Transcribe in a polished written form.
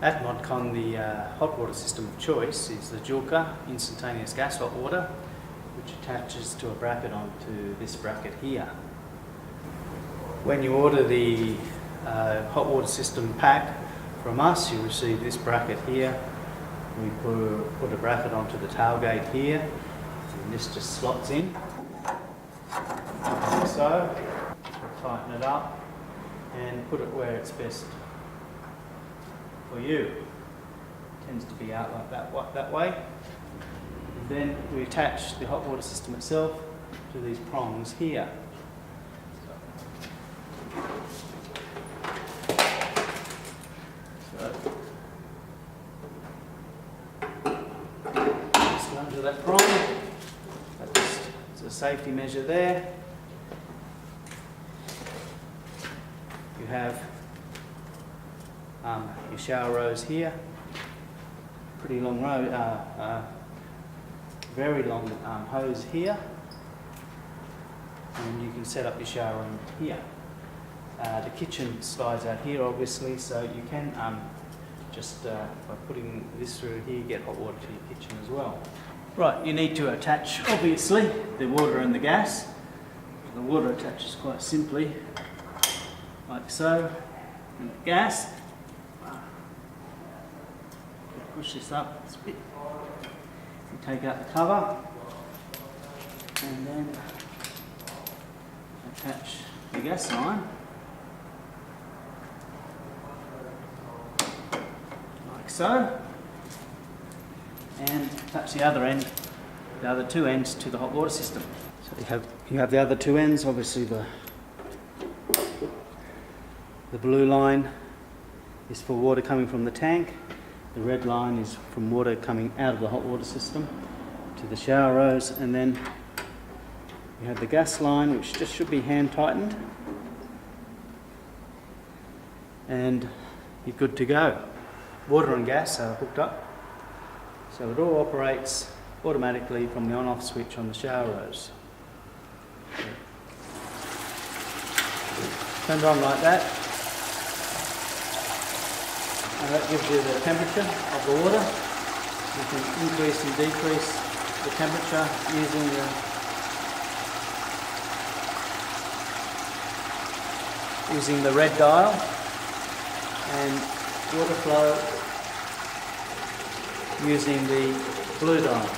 At Modcon, the hot water system of choice is the Joolca instantaneous gas hot water, which attaches to a bracket onto this bracket here. When you order the hot water system pack from us, you receive this bracket here. We put a bracket onto the tailgate here, and this just slots in, like so. Tighten it up and put it where it's best for you. It tends to be out like that way. And then we attach the hot water system itself to these prongs here. So just under that prong. It's a safety measure there. You have your shower rose here, pretty long row, very long hose here, and you can set up your shower room here. The kitchen slides out here obviously, so you can just by putting this through here get hot water to your kitchen as well. Right, you need to attach obviously the water and the gas. The water attaches quite simply like so, and the gas. Push this up a bit, and take out the cover, and then attach the gas line like so, and attach the other two ends to the hot water system. So you have the other two ends. Obviously the blue line is for water coming from the tank. The red line is from water coming out of the hot water system to the shower rose, and then you have the gas line, which just should be hand tightened, and you're good to go. Water and gas are hooked up, so it all operates automatically from the on-off switch on the shower rose. Turned on like that. And that gives you the temperature of the water. You can increase and decrease the temperature using the red dial, and water flow using the blue dial.